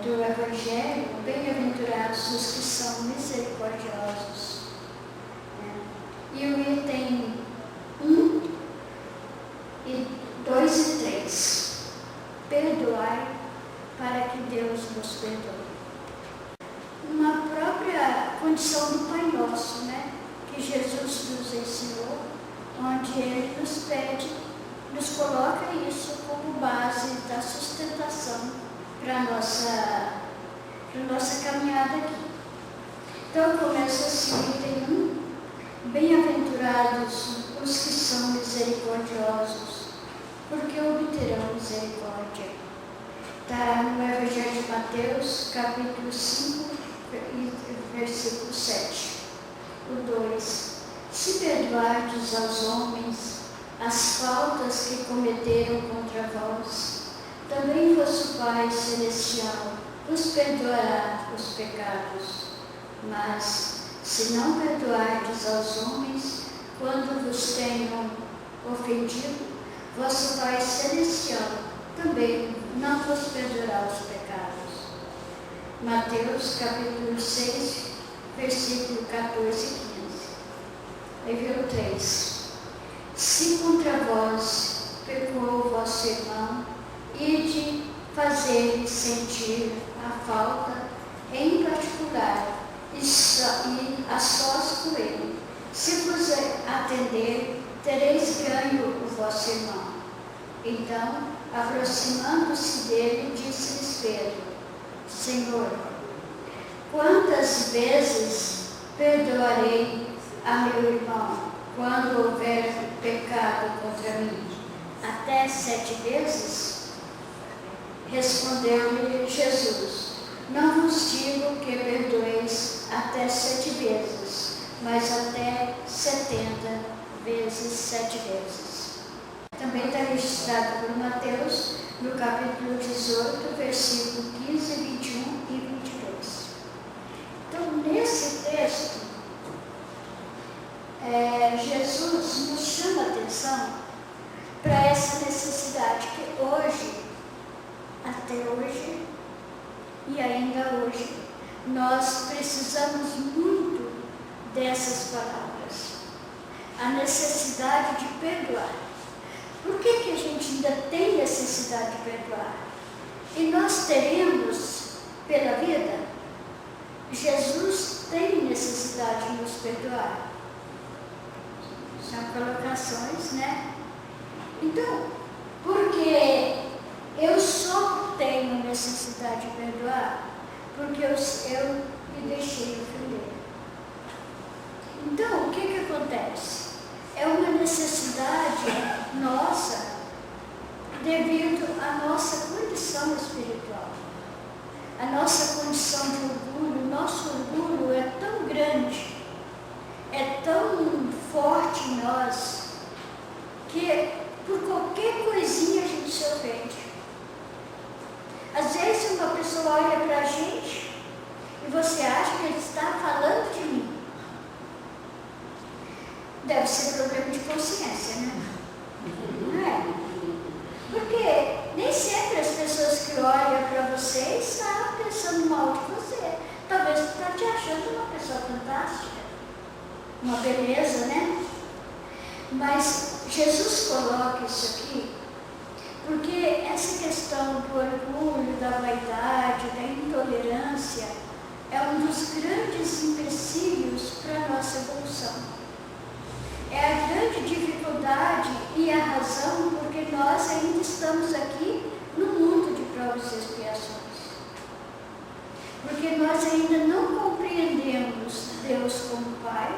do Evangelho, bem-aventurados os que são misericordiosos. E o item 1, 2 e 3. Perdoai para que Deus nos perdoe. Uma própria condição do Pai Nosso, que Jesus nos ensinou, onde Ele nos pede, nos coloca isso como base da sustentação para a nossa caminhada aqui. Então começa assim, item 1, bem-aventurados os que são misericordiosos, porque obterão misericórdia. Está no Evangelho de Mateus, capítulo 5, versículo 7. O 2. Se perdoardes aos homens as faltas que cometeram contra vós, também vosso Pai Celestial vos perdoará os pecados. Mas, se não perdoardes aos homens quando vos tenham ofendido, vosso Pai Celestial também não vos perdoará os pecados. Mateus capítulo 6, versículo 14 e 15. Aí vem o 3. Se contra vós pecou o vosso irmão, ide fazer-lhe sentir a falta em particular e a sós com ele. Se vos atender, tereis ganho o vosso irmão. Então, aproximando-se dele, disse-lhes Pedro: Senhor, quantas vezes perdoarei a meu irmão quando houver pecado contra mim? Até 7 vezes? Respondeu-lhe Jesus: Não vos digo que perdoeis até 7 vezes, mas até 70 vezes 7 vezes. Também está registrado por Mateus, no capítulo 18, versículo 15, 21 e 22. Então, nesse texto, Jesus nos chama a atenção para essa necessidade que hoje, até hoje e ainda hoje, nós precisamos muito dessas palavras. A necessidade de perdoar. Por que a gente ainda tem necessidade de perdoar? E nós teremos pela vida? Jesus tem necessidade de nos perdoar. São colocações, Então, porque eu só tenho necessidade de perdoar porque eu me deixei ofender. Então, o que acontece? É uma necessidade nossa devido à nossa condição espiritual. A nossa condição de orgulho, nosso orgulho é tão grande, é tão forte em nós, que por qualquer coisinha a gente se ofende. Às vezes uma pessoa olha para a gente e você acha que ele está falando de mim. Deve ser problema de consciência, não é? Porque nem sempre as pessoas que olham para você estão pensando mal de você. Talvez está te achando uma pessoa fantástica, uma beleza, Mas Jesus coloca isso aqui porque essa questão do orgulho, da vaidade, da intolerância é um dos grandes empecilhos para a nossa evolução. É a grande dificuldade e a razão porque nós ainda estamos aqui no mundo de provas e expiações. Porque nós ainda não compreendemos Deus como Pai,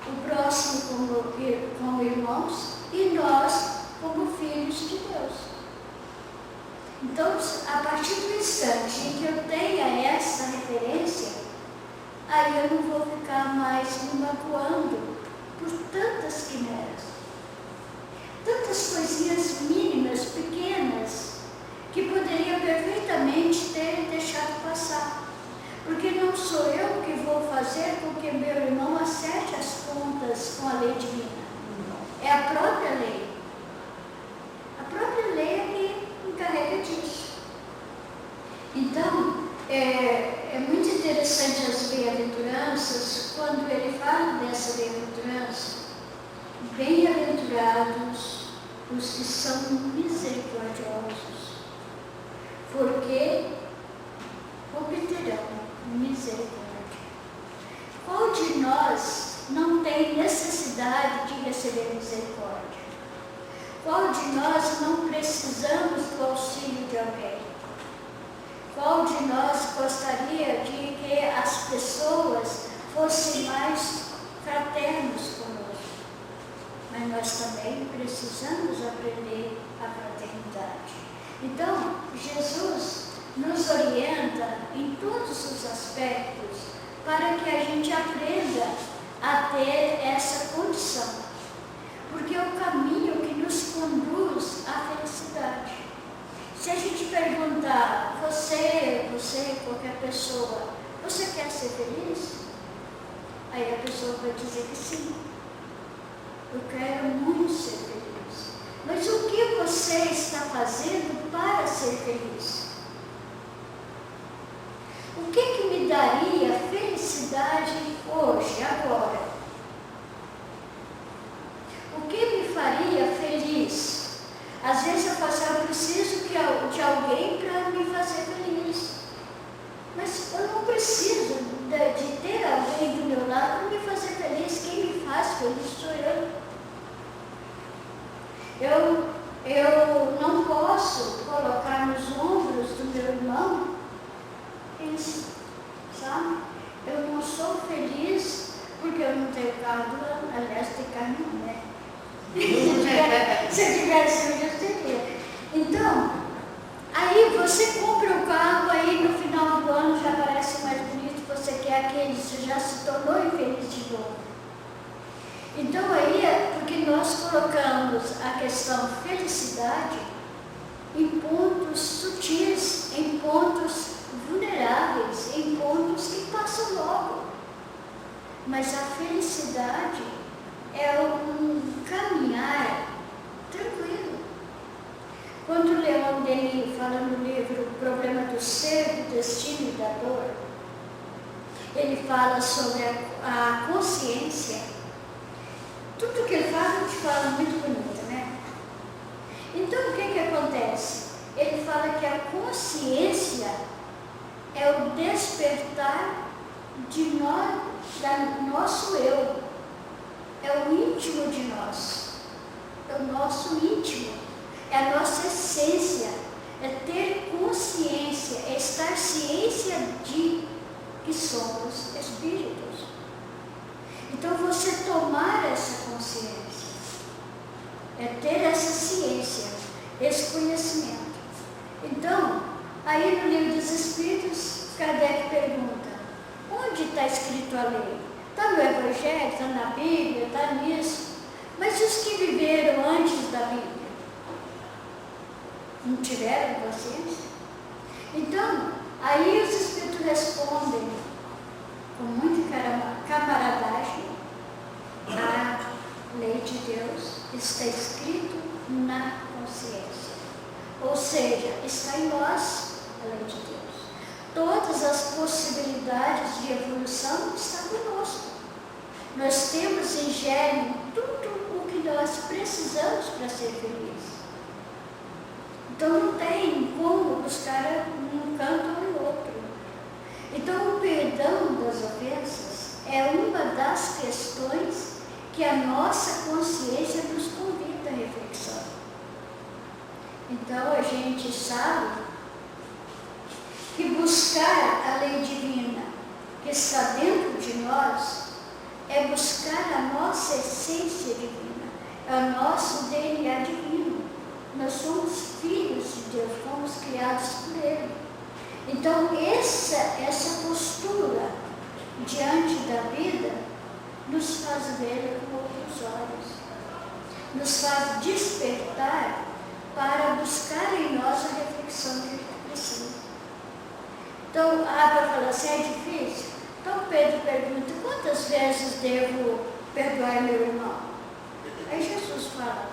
o próximo como irmãos e nós como filhos de Deus. Então, a partir do instante em que eu tenha essa referência, aí eu não vou ficar mais me magoando por tantas quimeras, tantas coisinhas mínimas, pequenas, que poderia perfeitamente ter deixado passar. Porque não sou eu que vou fazer com que meu irmão acerte as contas com a lei divina. É a própria lei. A própria lei é que encarrega disso. Então, É muito interessante as bem-aventuranças, quando ele fala dessa bem-aventurança. Bem-aventurados os que são misericordiosos, porque obterão misericórdia. Qual de nós não tem necessidade de receber misericórdia? Qual de nós não precisamos do auxílio de alguém? Qual de nós gostaria de que as pessoas fossem mais fraternos conosco? Mas nós também precisamos aprender a fraternidade. Então, Jesus nos orienta em todos os aspectos para que a gente aprenda a ter essa condição. Porque é o caminho que nos conduz à felicidade. Se a gente perguntar, você, qualquer pessoa, você quer ser feliz? Aí a pessoa vai dizer que sim. Eu quero muito ser feliz. Mas o que você está fazendo para ser feliz? O que me daria felicidade hoje, agora? O que me faria feliz? Às vezes eu falo assim, eu preciso de alguém para me fazer feliz. Mas eu não preciso de ter alguém do meu lado para me fazer feliz. Quem me faz feliz sou eu. Eu não posso colocar nos ombros do meu irmão isso, sabe? Eu não sou feliz porque eu não tenho carro do ano. Aliás, tem carro não, né? Se eu tivesse um, eu teria. Então, aí você compra o carro, aí no final do ano já parece mais bonito, você quer aquele, você já se tornou infeliz de novo. Então aí é porque nós colocamos a questão felicidade em pontos sutis, em pontos vulneráveis, em pontos que passam logo. Mas a felicidade é um caminhar tranquilo. Quando Leon Denis fala no livro O Problema do Ser, do Destino e da Dor, ele fala sobre a consciência. Tudo que ele fala muito bonito, né? Então o que acontece? Ele fala que a consciência é o despertar de nós, do nosso eu. É o íntimo de nós. É o nosso íntimo. É a nossa essência. É ter consciência. É estar ciência de que somos espíritos. Então você tomar essa consciência. É ter essa ciência. Esse conhecimento. Então, aí no Livro dos Espíritos, Kardec pergunta, onde está escrito a lei? Está no Evangelho, está na Bíblia, está nisso. Mas os que viveram antes da Bíblia? Não tiveram consciência? Então, aí os Espíritos respondem com muita camaradagem, a lei de Deus está escrito na consciência. Ou seja, está em nós a lei de Deus. Todas as possibilidades de evolução estão conosco. Nós temos em gênero tudo o que nós precisamos para ser felizes. Então não tem como buscar um canto ou no outro. Então o perdão das ofensas é uma das questões que a nossa consciência nos convida à reflexão. Então a gente sabe que buscar a lei divina que está dentro de nós é buscar a nossa essência divina, é o nosso DNA divino. Nós somos filhos de Deus, fomos criados por Ele. Então essa postura diante da vida nos faz ver com outros olhos, nos faz despertar para buscar em nós a reflexão que a gente precisa. Então, a Abra fala assim, é difícil? Então Pedro pergunta, quantas vezes devo perdoar meu irmão? Aí Jesus fala,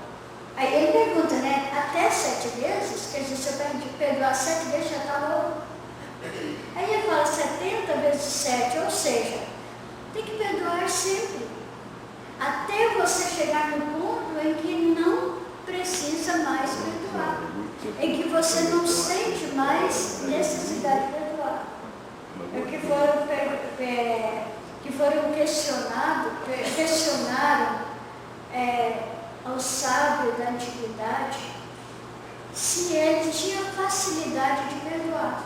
aí ele pergunta, né, até 7 vezes? Quer dizer, você perdoar 7 vezes já está louco? Aí vezes 7, ou seja, tem que perdoar sempre, até você chegar no ponto em que não precisa mais perdoar, em que você não sente mais necessidade de perdoar. Que foram questionaram ao sábio da antiguidade se ele tinha facilidade de perdoar.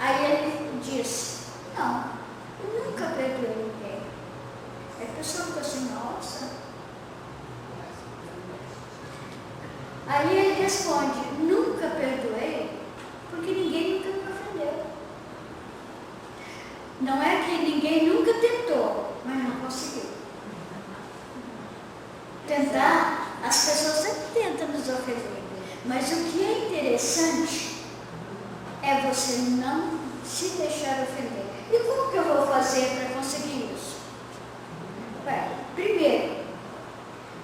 Aí ele disse, não, eu nunca perdoei ninguém. Aí a pessoa ficou assim, nossa. Aí ele responde, nunca perdoei porque ninguém nunca me ofendeu. Não é que ninguém nunca tentou, mas não conseguiu. Tentar, as pessoas sempre tentam nos ofender. Mas o que é interessante é você não se deixar ofender. E como que eu vou fazer para conseguir isso? Bem, primeiro,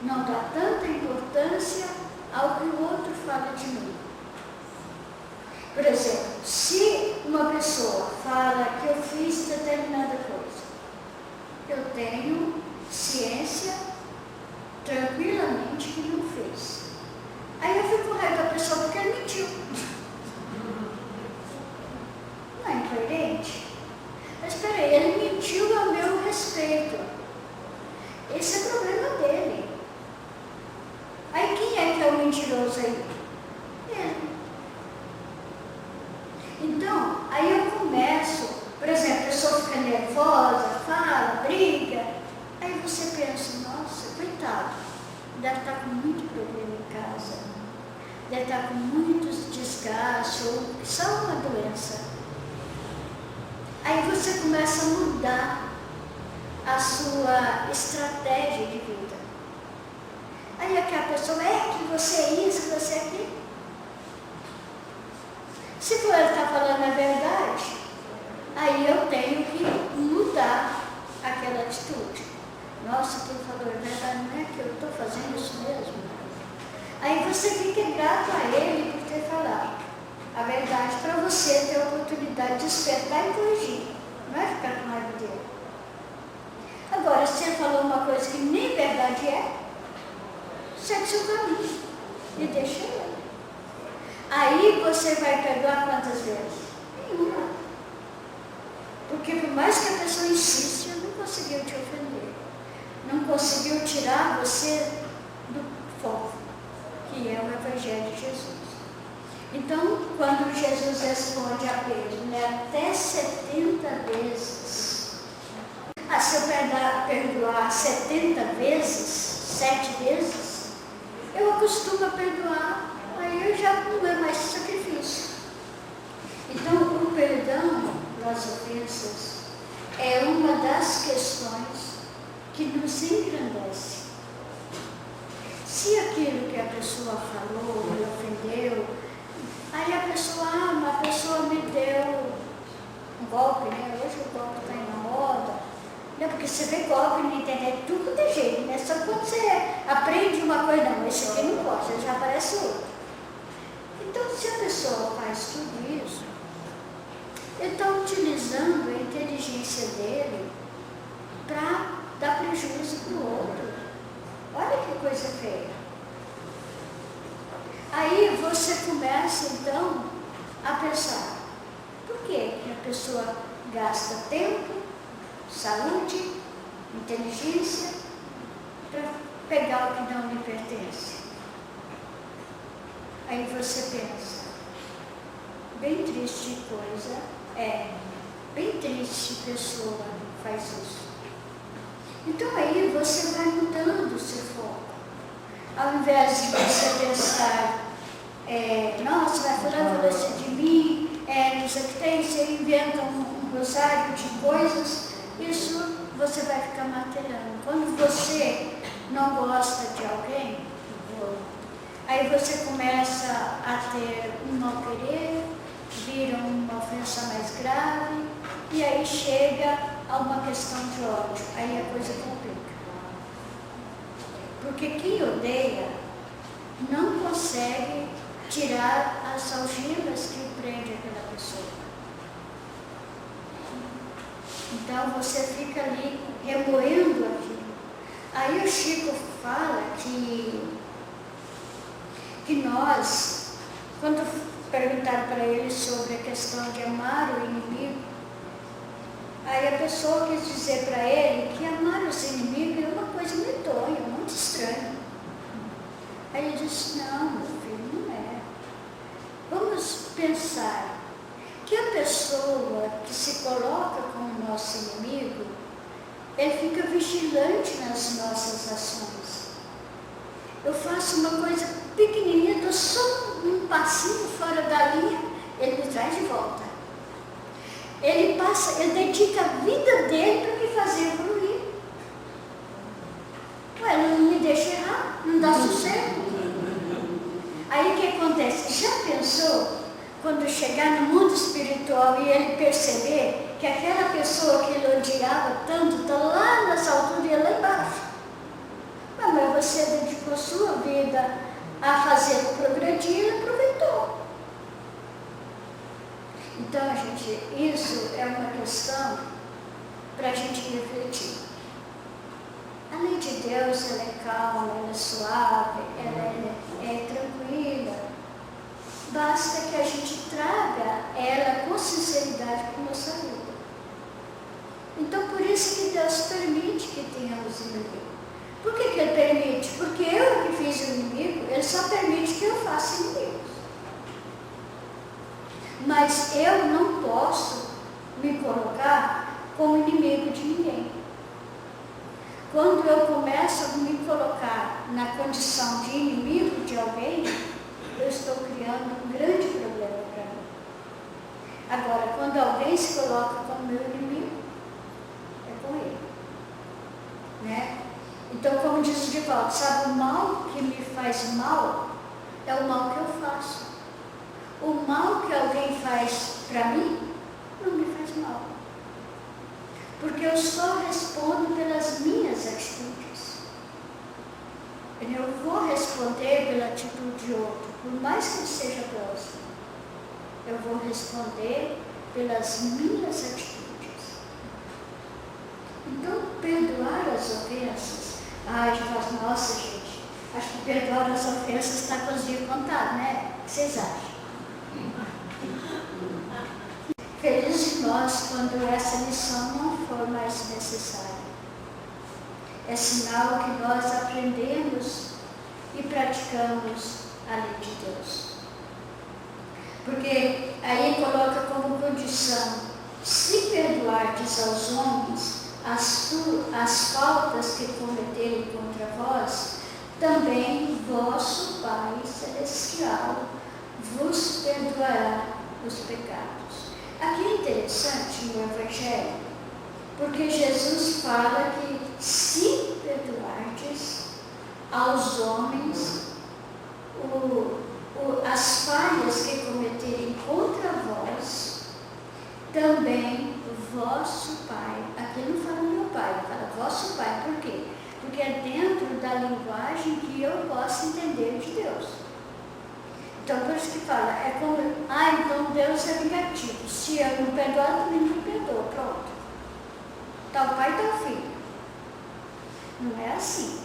não dá tanta importância ao que o outro fala de mim. Por exemplo, se uma pessoa fala que eu fiz determinada coisa, eu tenho ciência tranquilamente que não fez. Aí eu fico com raiva da pessoa porque ele mentiu. Não é incoerente? Mas espera aí, ele mentiu ao meu respeito. Esse é o problema dele. Aí quem é que é o mentiroso aí? Ele. Então, aí eu começo, por exemplo, a pessoa fica nervosa, fala, briga. Aí você pensa, nossa, coitado, deve estar com muito problema em casa, deve estar com muitos desgastes, ou só uma doença. Aí você começa a mudar a sua estratégia de vida. Aí aquela pessoa, que você é isso, que você é aquilo. Se for ele está falando a verdade, aí eu tenho que mudar aquela atitude. Nossa, quem falou a verdade, não é que eu estou fazendo isso mesmo? Aí você fica grato a ele por ter falado a verdade para você ter a oportunidade de despertar e corrigir. Não é ficar com raiva dele. Agora, se ele falou uma coisa que nem verdade é, segue seu caminho e deixa ele. Aí você vai perdoar quantas vezes? Nenhuma. Porque por mais que a pessoa insista, não conseguiu te ofender. Não conseguiu tirar você do foco, que é o Evangelho de Jesus. Então, quando Jesus responde a Pedro, até 70 vezes. Se eu perdoar 70 vezes, 7 vezes, eu acostumo a perdoar. Aí eu já não é mais sacrifício. Então, o perdão das ofensas é uma das questões que nos engrandece. Se aquilo que a pessoa falou me ofendeu, aí a pessoa me deu um golpe, né? Hoje o golpe está em moda. Não, porque você vê golpe na internet, tudo de jeito, né? Só quando você aprende uma coisa, não, esse aqui não pode, já aparece outro. Então, se a pessoa faz tudo isso, ele está utilizando a inteligência dele para dar prejuízo para o outro. Olha que coisa feia. Aí você começa, então, a pensar, por que a pessoa gasta tempo, saúde, inteligência, para pegar o que não lhe pertence? Aí você pensa, bem triste coisa, bem triste pessoa faz isso. Então aí você vai mudando o seu foco. Ao invés de você pensar, nossa, vai falando isso de mim, não sei o que tem, você inventa um rosário de coisas, isso você vai ficar martelando. Quando você não gosta de alguém, aí você começa a ter um mal querer, vira uma ofensa mais grave, e aí chega a uma questão de ódio. Aí a coisa complica. Porque quem odeia não consegue tirar as algemas que prendem aquela pessoa. Então você fica ali remoendo aquilo. Aí o Chico fala que nós, quando perguntaram para ele sobre a questão de amar o inimigo, aí a pessoa quis dizer para ele que amar os inimigos é uma coisa medonha, muito estranha. Aí ele disse, não, meu filho, não é. Vamos pensar que a pessoa que se coloca como nosso inimigo, ele fica vigilante nas nossas ações. Eu faço uma coisa pequenininha, dou só um passinho fora da linha, ele me traz de volta. Ele dedica a vida dele para me fazer evoluir. Ué, não me deixa errar, não dá sossego. Aí o que acontece? Já pensou quando chegar no mundo espiritual e ele perceber que aquela pessoa que ele odiava tanto está lá nessa altura e lá embaixo? Mas você dedicou sua vida a fazê-lo progredir e ele aproveitou. Então, gente, isso é uma questão para a gente refletir. A lei de Deus, ela é calma, ela é suave, ela é tranquila. Basta que a gente traga ela com sinceridade para a nossa vida. Então, por isso que Deus permite que tenhamos inimigo. Por que Ele permite? Porque eu que fiz o inimigo, Ele só permite que eu faça inimigos. Mas eu não posso me colocar como inimigo de ninguém. Quando eu começo a me colocar na condição de inimigo de alguém, eu estou criando um grande problema para mim. Agora, quando alguém se coloca como meu inimigo, é com ele. Né? Então, como diz o Divaldo, sabe, o mal que me faz mal é o mal que eu faço. O mal que alguém faz para mim, não me faz mal. Porque eu só respondo pelas minhas atitudes. Eu vou responder pela atitude de outro, por mais que ele seja próximo. Eu vou responder pelas minhas atitudes. Então, perdoar as ofensas. A gente fala, nossa gente, acho que perdoar as ofensas está com os dias contados, né? O que vocês acham? Feliz de nós quando essa lição não for mais necessária. É sinal que nós aprendemos e praticamos a lei de Deus. Porque aí coloca como condição, se perdoardes aos homens as faltas que cometerem contra vós, também vosso Pai Celestial vos perdoará os pecados. Aqui é interessante no Evangelho, porque Jesus fala que se perdoardes aos homens as falhas que cometerem contra vós, também vosso Pai, aqui não fala meu Pai, fala vosso Pai, por quê? Porque é dentro da linguagem que eu posso entender de Deus. Então, por isso que fala, é como, então Deus é vingativo. Se eu não perdoar, também não perdoa. Pronto. Tal pai, tal filho. Não é assim.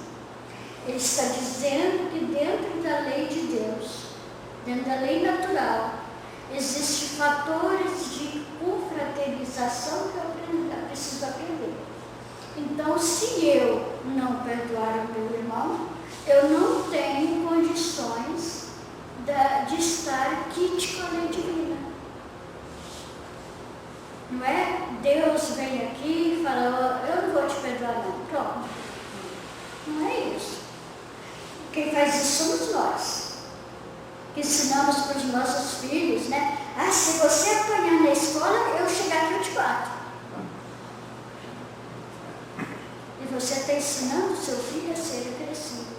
Ele está dizendo que dentro da lei de Deus, dentro da lei natural, existem fatores de confraternização que eu preciso aprender. Então, se eu não perdoar o meu irmão, eu não tenho condições de estar quite com a lei divina. Não é? Deus vem aqui e fala, eu não vou te perdoar não. Pronto. Não é isso. Quem faz isso somos nós. Que ensinamos para os nossos filhos, né? Se você apanhar na escola, eu chegar aqui eu te bato. E você está ensinando o seu filho a ser agressivo.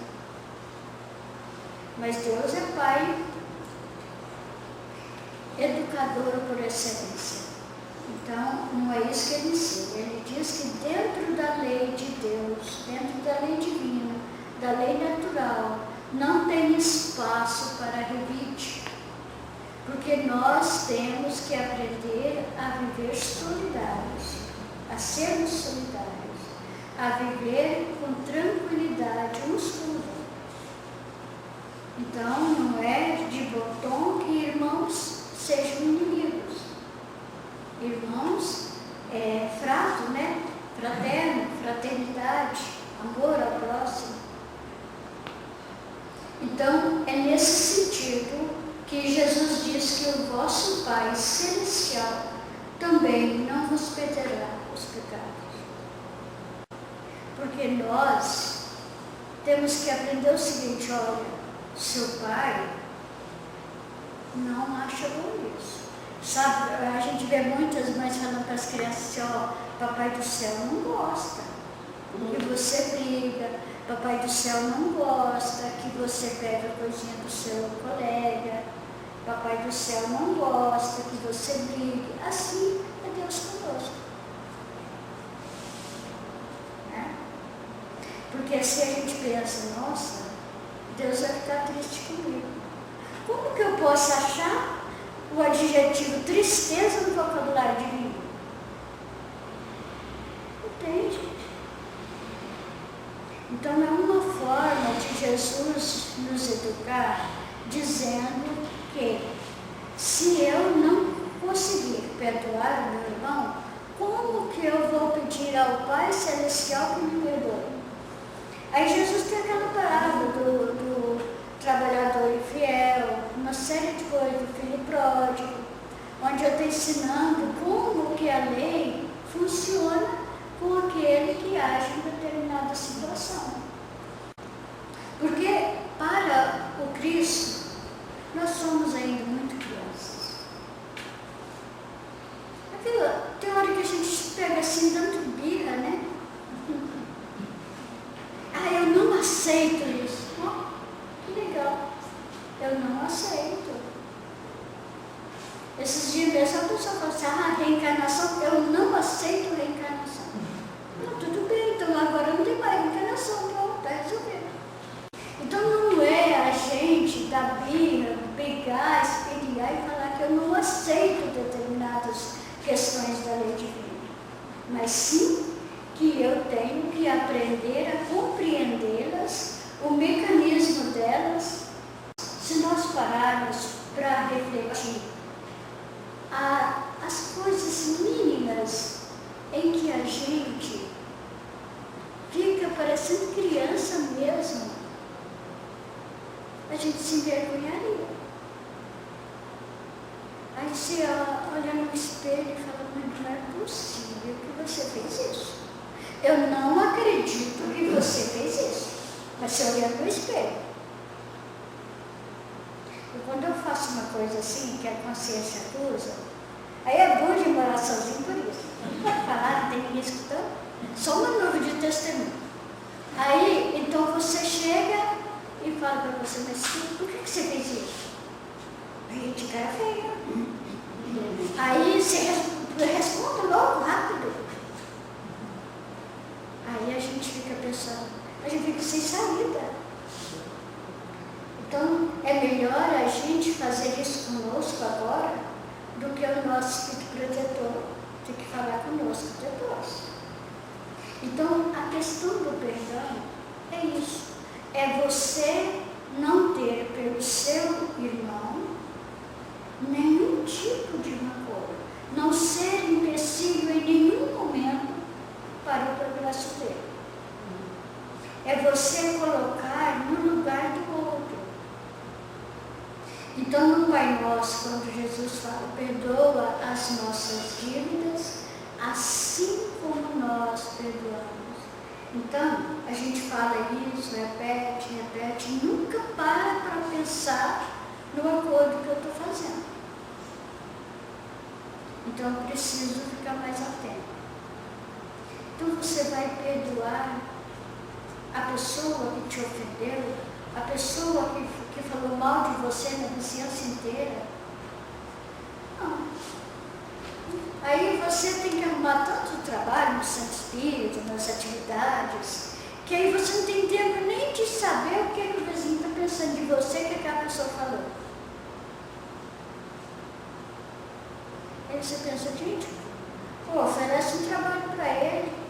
Mas Deus é Pai, educador por excelência. Então, não é isso que ele ensina. Ele diz que dentro da lei de Deus, dentro da lei divina, da lei natural, não tem espaço para revide. Porque nós temos que aprender a viver solidários, a a viver com tranquilidade uns com os outros. Então, não é de botão que irmãos sejam inimigos. Irmãos é frato, né? Fraterno, fraternidade, amor ao próximo. Então, é nesse sentido que Jesus diz que o vosso Pai Celestial também não vos perderá os pecados. Porque nós temos que aprender o seguinte, olha, seu pai não acha bom isso. Sabe, a gente vê muitas mães falando para as crianças assim, ó, papai do céu não gosta que você briga, papai do céu não gosta que você pega a coisinha do seu colega, papai do céu não gosta que você brigue. Assim é Deus conosco. Porque se a gente pensa, nossa, Deus vai ficar triste comigo. Como que eu posso achar o adjetivo tristeza no vocabulário divino? Não tem, gente. Então é uma forma de Jesus nos educar, dizendo que se eu não conseguir perdoar o meu irmão, como que eu vou pedir ao Pai Celestial que me perdoe? Aí Jesus tem aquela parábola do trabalhador infiel, uma série de coisas, do filho pródigo, onde eu estou ensinando como que a lei funciona com aquele que age em determinada situação. Porque para o Cristo, nós somos ainda muito crianças. Tem hora que a gente pega assim, dando birra, né? Eu não aceito isso. Oh, que legal. Eu não aceito. Esses dias mesmo a pessoa fala assim, reencarnação, eu não aceito reencarnação. Não, tudo bem, então agora não tem mais reencarnação, pronto, está resolvido. Então não é a gente dar birra, pegar, espelhar e falar que eu não aceito determinadas questões da lei divina. Mas sim que eu tenho que aprender a compreendê-las, o mecanismo delas. Se nós pararmos para refletir as coisas mínimas em que a gente fica parecendo criança mesmo, a gente se envergonharia. Aí você olha no espelho e fala, mas não é possível que você fez isso. Eu não acredito que você fez isso. Mas você olha no espelho. E quando eu faço uma coisa assim, que a consciência acusa, aí é bom de morar sozinho por isso. Não pode falar, não tem ninguém escutando. Só uma nuvem de testemunho. Aí, então você chega e fala para você, mas por que você fez isso? Aí de cara feia. Aí você responde logo, rápido. Aí a gente fica pensando, a gente fica sem saída. Então, é melhor a gente fazer isso conosco agora do que o nosso espírito protetor ter que falar conosco depois. Então, a questão do perdão é isso. É você não ter pelo seu irmão nenhum tipo de rancor. Não ser empecilho em nenhum momento para o progresso dele. É você colocar no lugar do outro. Então, no Pai Nosso, quando Jesus fala, perdoa as nossas dívidas, assim como nós perdoamos. Então, a gente fala isso, repete, nunca para pensar no acordo que eu estou fazendo. Então, eu preciso ficar mais atento. Então você vai perdoar a pessoa que te ofendeu, a pessoa que falou mal de você na vizinhança inteira? Não. Aí você tem que arrumar tanto trabalho no Santo Espírito, nas atividades, que aí você não tem tempo nem de saber o que o vizinho está pensando de você, o que aquela pessoa falou. Aí você pensa, gente, oferece um trabalho para ele.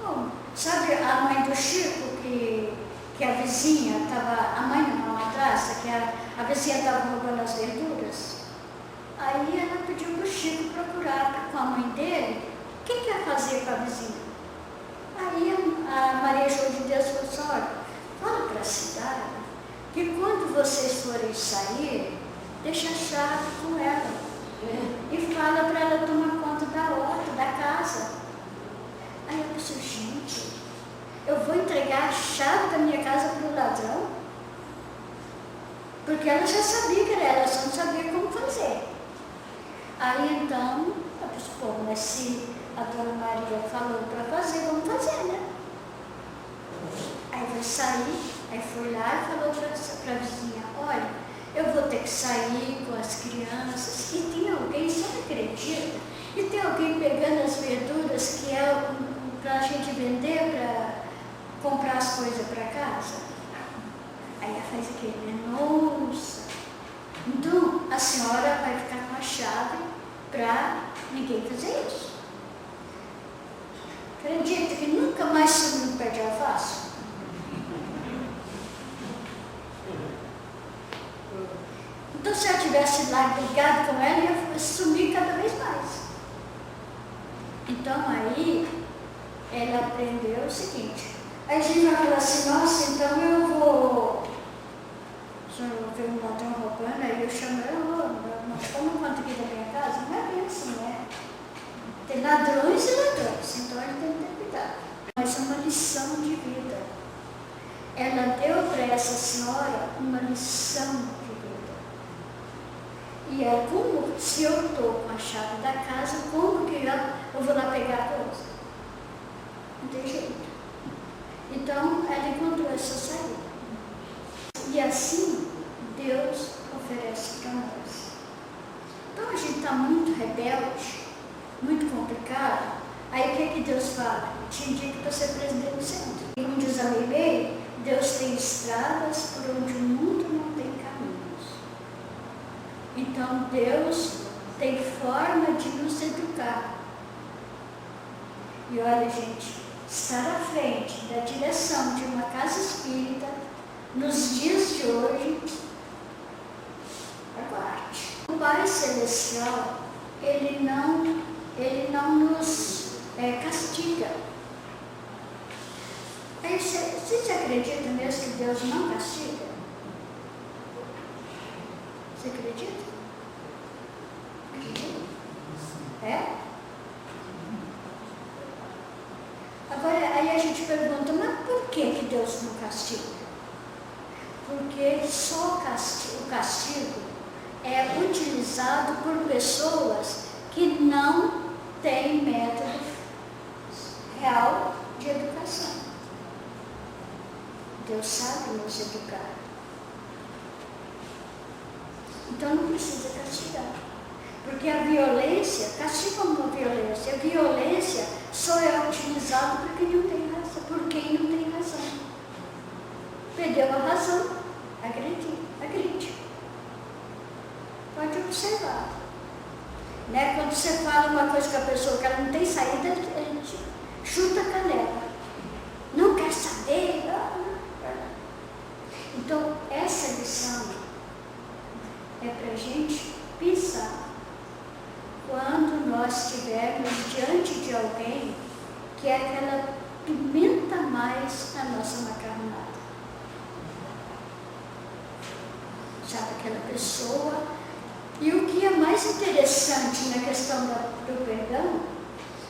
Bom, Sabe a mãe do Chico, que a vizinha estava, a mãe não, a madrasta, que a vizinha estava roubando as verduras? Aí ela pediu para o Chico procurar com a mãe dele o que ia fazer com a vizinha. Aí a Maria João de Deus falou assim, olha, fala para a cidade que quando vocês forem sair, deixa a chave com ela. E fala para ela tomar conta da horta, da casa. Aí eu pensei, gente, eu vou entregar a chave da minha casa para o ladrão? Porque ela já sabia que era ela, só não sabia como fazer. Aí então, eu disse, pô, mas se a dona Maria falou para fazer, vamos fazer, né? Aí vai sair, aí foi lá e falou para a vizinha, olha, eu vou ter que sair com as crianças, e tem alguém, você não acredita? E tem alguém pegando as verduras que é para a gente vender, para comprar as coisas para casa? Aí ela faz aquele, nossa, então a senhora vai ficar com a chave para ninguém fazer isso. Acredita que nunca mais sumiu um pé de alface? Então se eu tivesse lá brigado com ela, eu ia sumir cada vez mais. Então aí ela aprendeu o seguinte, aí a gente vai falar assim, nossa, então eu vou, se eu ver um ladrão roubando, aí eu chamo ela, mas toma conta aqui da minha casa? Não é bem assim, né? Tem ladrões e ladrões, então a gente tem que ter cuidado. Mas é uma lição de vida. Ela deu para essa senhora uma lição de vida. E é como se eu estou com a chave da casa, como que eu vou lá pegar a coisa? Não tem jeito. Então, ela encontrou essa saída. E assim, Deus oferece para nós. Então, a gente está muito rebelde, muito complicado. Aí, o que é que Deus fala? Te indica para ser presidente do centro. E como diz a Meimei, Deus tem estradas por onde o mundo não tem caminhos. Então, Deus tem forma de nos educar. E olha, gente, estar à frente da direção de uma casa espírita, nos dias de hoje, aguarde. O Pai Celestial, Ele não nos castiga. Aí, vocês acreditam mesmo que Deus não castiga? Você acredita? Acredita? É? Agora, aí a gente pergunta, mas por que Deus não castiga? Porque só o castigo é utilizado por pessoas que não têm método real de educação. Deus sabe nos educar. Então não precisa castigar. Porque a violência, castiga uma violência. A violência só é utilizada por quem não tem razão. Por quem não tem razão. Perdeu a razão, agride. Pode observar. Né? Quando você fala uma coisa com a pessoa que ela não tem saída, a gente chuta a canela. Não quer saber. Então, essa lição é para a gente pensar. Quando nós estivermos diante de alguém que é aquela pimenta mais na nossa macarronada. Sabe, aquela pessoa. E o que é mais interessante na questão do perdão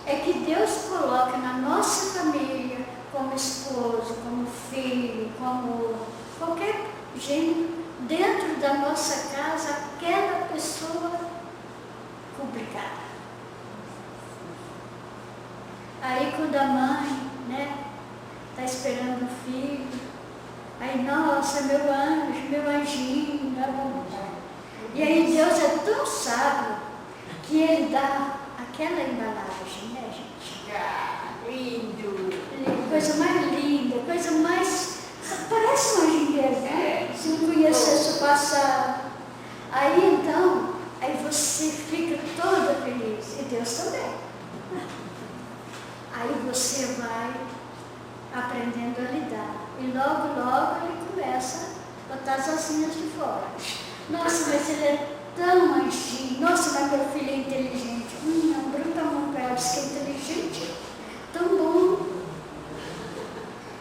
é que Deus coloca na nossa família, como esposo, como filho, como qualquer gente, dentro da nossa casa, aquela pessoa complicada. Aí quando a mãe, né, está esperando o filho, aí, nossa, meu anjo, meu anjinho, e aí Deus é tão sábio que Ele dá aquela embalagem, né, gente? Lindo! Coisa mais linda, coisa mais... Parece um anjinho mesmo, né? Se não conhecesse o passado. Aí então, aí você fica toda feliz, e Deus também. Aí você vai aprendendo a lidar. E logo, logo ele começa a botar as asinhas de fora. Nossa, mas ele é tão mansinho. Nossa, mas meu filho é inteligente. Não, Bruno tá bom para ela, diz que é inteligente. Tão bom.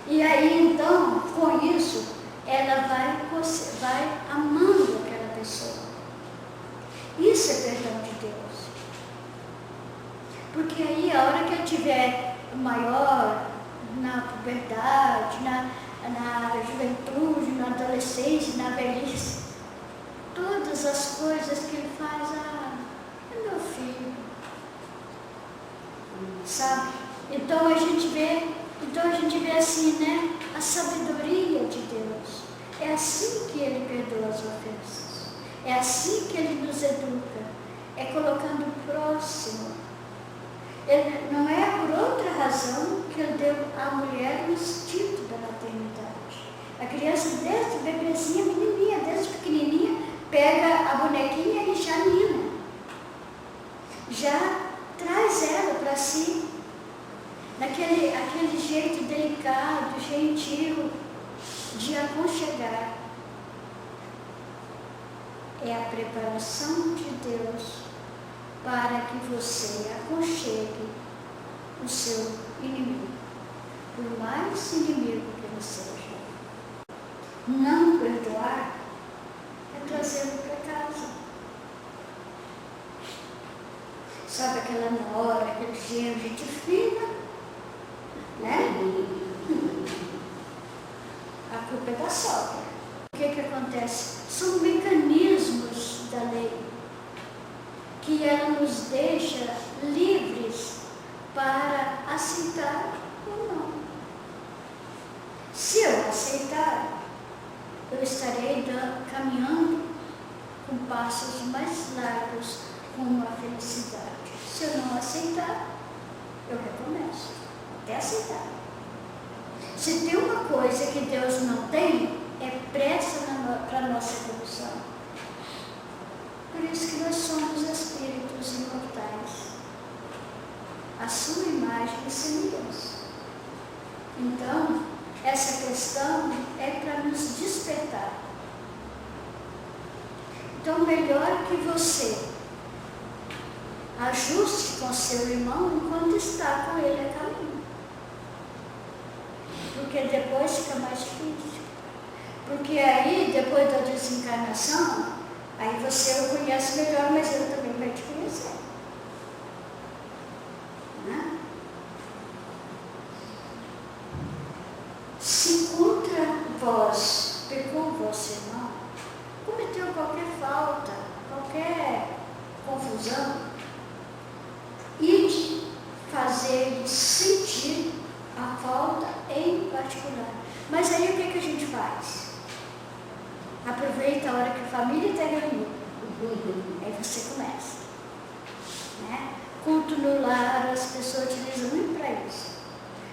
E aí, então, com isso, ela vai amando aquela pessoa. Isso é perdão de Deus. Porque aí, a hora que ele tiver maior, na puberdade, na juventude, na adolescência, na velhice, todas as coisas que ele faz, é meu filho. Sabe? Então a gente vê assim, né? A sabedoria de Deus. É assim que ele perdoa as ofensas. É assim que ele nos educa. É colocando o próximo. Não é por outra razão que ele deu à mulher o instinto da maternidade. A criança, desde bebezinha, menininha, desde pequenininha, pega a bonequinha e já mima. Já traz ela para si, aquele jeito delicado, gentil, de aconchegar. É a preparação de Deus para que você aconchegue o seu inimigo, por mais inimigo que ele seja. Não perdoar é trazê-lo para casa. Sabe aquela nora, aquele genro, gente fina, né? A culpa é da sogra. O que acontece? São mecanismos da lei que ela nos deixa livres para aceitar ou não. Se eu aceitar, eu estarei caminhando com passos mais largos rumo à felicidade. Se eu não aceitar, eu recomeço, até aceitar. Se tem uma coisa que Deus não tem, é pressa para a nossa evolução. Por isso que nós somos espíritos imortais. A sua imagem e semelhança. Então, essa questão é para nos despertar. Então, melhor que você ajuste com seu irmão enquanto está com ele a caminho. Porque depois fica mais difícil. Porque aí, depois da desencarnação, aí você o conhece melhor, mas ele também vai te conhecer. Né? Se contra vós pecou vosso irmão, cometeu qualquer falta, qualquer confusão, e fazer sentir a falta em particular. Mas aí o que a gente faz? Aproveita a hora que a família está reunida. Aí você começa. Né? Culto no lar, as pessoas utilizam muito para isso.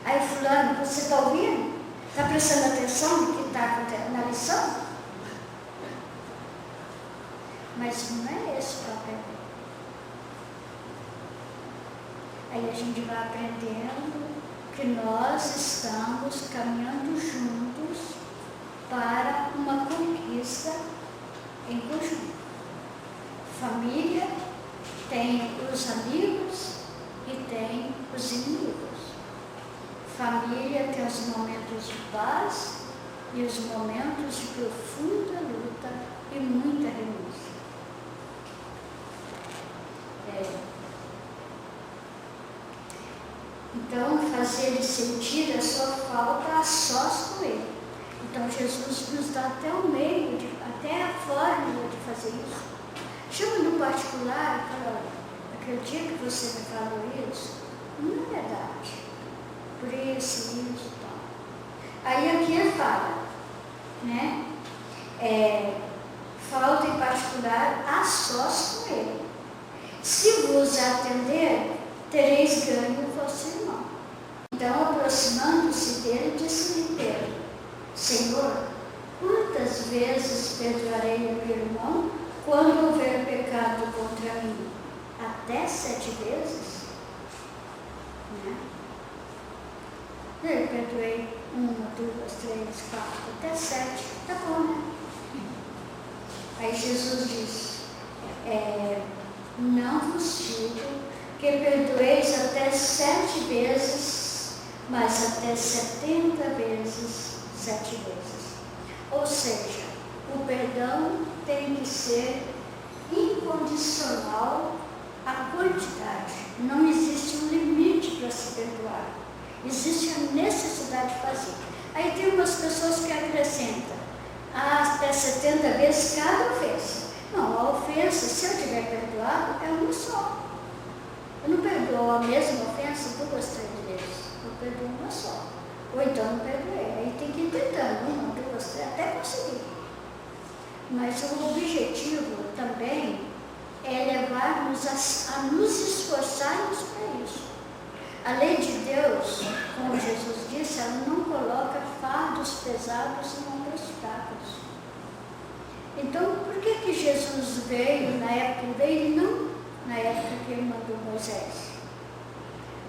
Aí fulano, você está ouvindo? Está prestando atenção no que está acontecendo na lição? Mas não é esse o papel. Aí a gente vai aprendendo que nós estamos caminhando juntos para uma conquista em conjunto. Família tem os amigos e tem os inimigos. Família tem os momentos de paz e os momentos de profunda luta e muita renúncia. Então, fazer ele sentir a sua falta a sós com ele. Então, Jesus nos dá até o meio, até a fórmula de fazer isso. Chama no particular, fala, aquele dia que você me falou isso, não é verdade. Por isso e tal. Aí aqui ele fala, né? Falta em particular a sós com ele. Se vos atender, tereis ganho o vosso irmão. Então, aproximando-se dele, disse-lhe Pedro, Senhor, quantas vezes perdoarei ao meu irmão quando houver pecado contra mim? Até 7 vezes? Né? Eu perdoei 1, 2, 3, 4, até 7. Tá bom, né? Aí Jesus diz, não vos digo que perdoeis até 7 vezes, mas até 70 vezes 7 vezes. Ou seja, o perdão tem que ser incondicional à quantidade. Não existe um limite para se perdoar. Existe a necessidade de fazer. Aí tem umas pessoas que acrescentam até 70 vezes cada ofensa. Não, a ofensa, se eu tiver perdoado, é uma só. Eu não perdoo a mesma ofensa 2, 3 vezes. Eu perdoo uma só. Ou então não perdoei. Aí tem que ir tentando, 1, 2, 3, até conseguir. Mas o objetivo também é levar-nos a nos esforçarmos para isso. A lei de Deus, como Jesus disse, ela não coloca fardos pesados em ombros fracos. Então, por que Jesus veio na época que veio e não na época que ele mandou Moisés?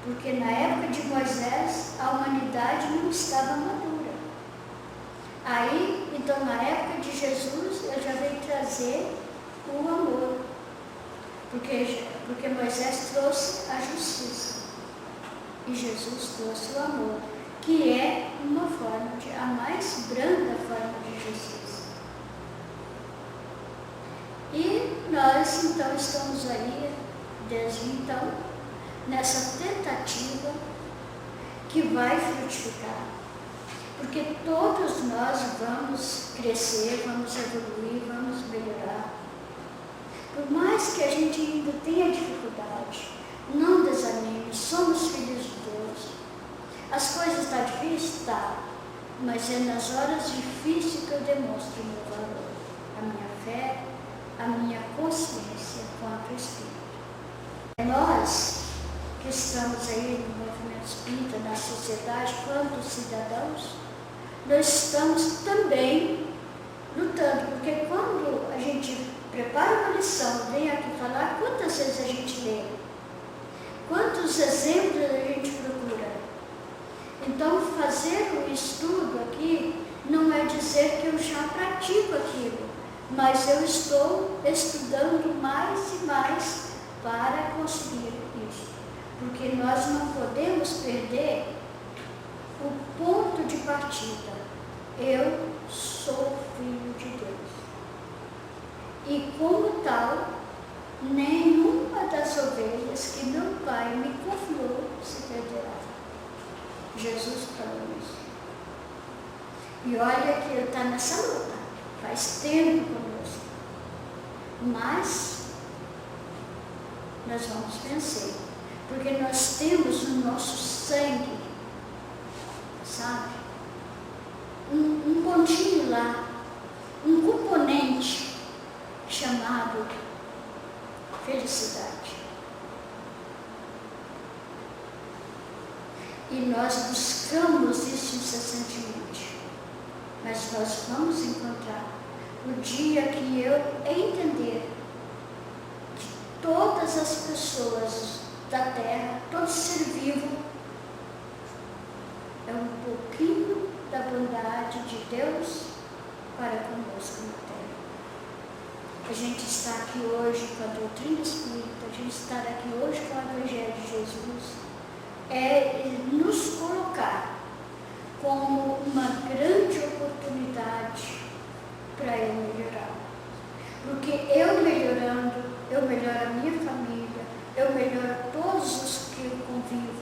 Porque na época de Moisés, a humanidade não estava madura. Aí, então, na época de Jesus, ele já veio trazer o amor. Porque Moisés trouxe a justiça. E Jesus trouxe o amor, que é uma forma a mais branda forma de justiça. E nós, então, estamos aí, desde então, nessa tentativa que vai frutificar. Porque todos nós vamos crescer, vamos evoluir, vamos melhorar. Por mais que a gente ainda tenha dificuldade, não desanime, somos filhos de Deus. As coisas estão difíceis? Tá. Mas é nas horas difíceis que eu demonstro o meu valor, a minha fé, a minha consciência quanto ao Espírito. Nós, que estamos aí no movimento espírita, na sociedade, quanto cidadãos, nós estamos também lutando, porque quando a gente prepara uma lição, vem aqui falar, quantas vezes a gente lê? Quantos exemplos a gente procura? Então, fazer o estudo aqui não é dizer que eu já pratico aquilo, mas eu estou estudando mais e mais para conseguir isso. Porque nós não podemos perder o ponto de partida. Eu sou filho de Deus. E como tal, nenhuma das ovelhas que meu pai me confiou se perderá. Jesus falou isso. E olha que ele está nessa luta, faz tempo conosco. Mas nós vamos vencer, porque nós temos no nosso sangue, sabe? Um pontinho lá, um componente chamado felicidade. E nós buscamos isso incessantemente. Mas nós vamos encontrar o dia que eu entender que todas as pessoas da Terra, todo ser vivo, é um pouquinho da bondade de Deus para conosco na Terra. A gente está aqui hoje com a doutrina espírita, a gente está aqui hoje com o Evangelho de Jesus, é nos colocar como uma grande oportunidade para eu melhorar. Porque eu melhorando, eu melhoro a minha família, eu melhoro todos os que eu convivo,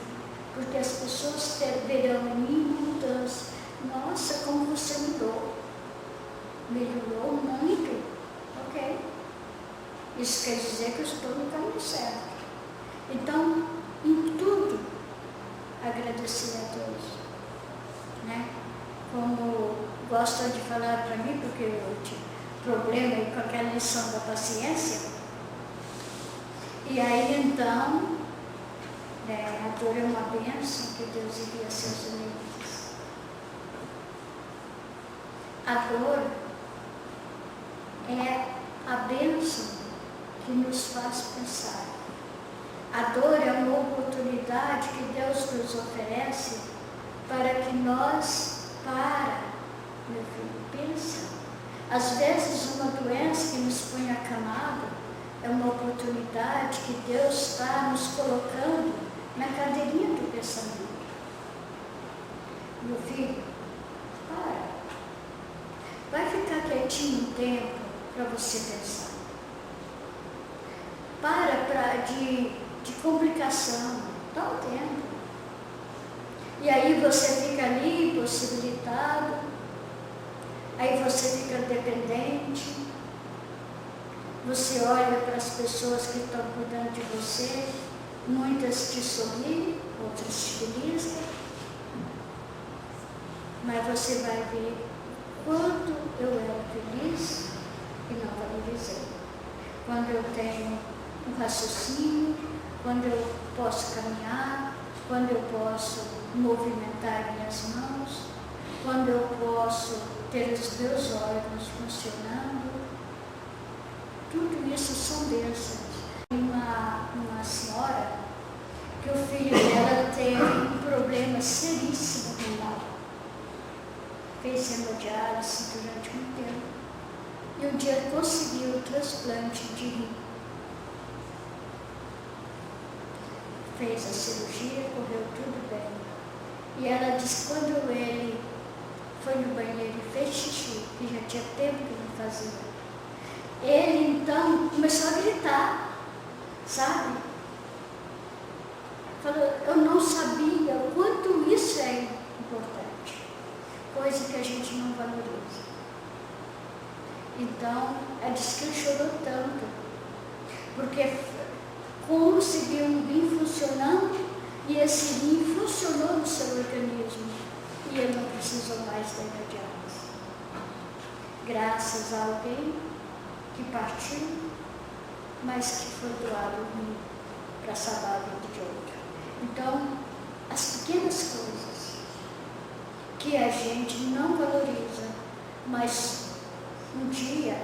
porque as pessoas verão em mim uma mudança. Nossa, como você mudou. Melhorou muito. Ok. Isso quer dizer que eu estou no caminho certo. Então, em tudo, agradecer a Deus. Né? Como gostam de falar para mim, porque eu tive problema aí com aquela lição da paciência. E aí então, a dor é uma bênção que Deus envia a seus inimigos. A dor é a bênção que nos faz pensar. A dor é uma oportunidade que Deus nos oferece para que nós, meu filho, pensa. Às vezes uma doença que nos põe acamado é uma oportunidade que Deus está nos colocando na cadeirinha do pensamento. Meu filho, vai ficar quietinho um tempo para você pensar. De complicação, dá um tempo. E aí você fica ali impossibilitado, aí você fica dependente, você olha para as pessoas que estão cuidando de você, muitas te sorriem, outras te beliscam, mas você vai ver quanto eu era feliz e não valorizei. Quando eu tenho um raciocínio, quando eu posso caminhar, quando eu posso movimentar minhas mãos, quando eu posso ter os meus órgãos funcionando, tudo isso são bênçãos. Uma senhora que o filho dela teve um problema seríssimo renal. Fez hemodiálise durante muito tempo. E um dia conseguiu o transplante de rim. Fez a cirurgia, correu tudo bem. E ela disse que quando ele foi no banheiro e fez xixi, que já tinha tempo que não fazia, ele então começou a gritar, sabe? Falou, eu não sabia o quanto isso é importante, coisa que a gente não valoriza. Então, ela disse que ele chorou tanto, porque conseguiu um rim funcionando e esse rim funcionou no seu organismo e ele não precisou mais da hemodiálise. Graças a alguém que partiu, mas que foi doado o rim para salvar a vida de outro. Então, as pequenas coisas que a gente não valoriza, mas um dia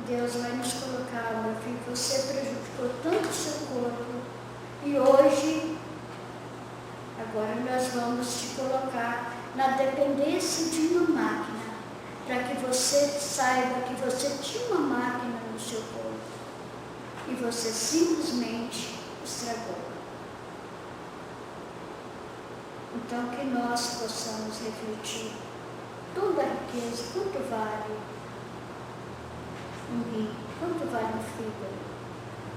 Deus vai nos colocar, meu filho, você prejudicou tanto o seu corpo e hoje, agora nós vamos te colocar na dependência de uma máquina, para que você saiba que você tinha uma máquina no seu corpo e você simplesmente estragou. Então que nós possamos refletir toda a riqueza, quanto vale um rim, quanto vale um fígado,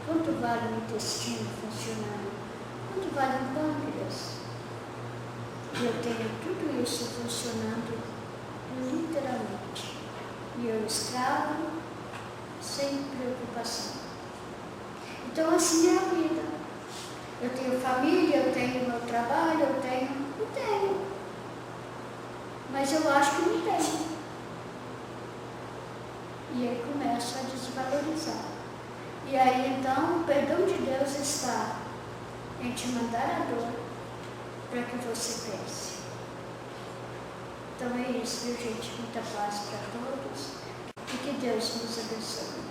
quanto vale um intestino funcionando, quanto vale um pâncreas. E eu tenho tudo isso funcionando literalmente. E eu escravo sem preocupação. Então assim é a vida. Eu tenho família, eu tenho meu trabalho, eu tenho. Mas eu acho que não tenho. E aí começo a desvalorizar. E aí então o perdão de Deus está em te mandar a dor para que você pense. Então é isso, viu gente? Muita paz para todos e que Deus nos abençoe.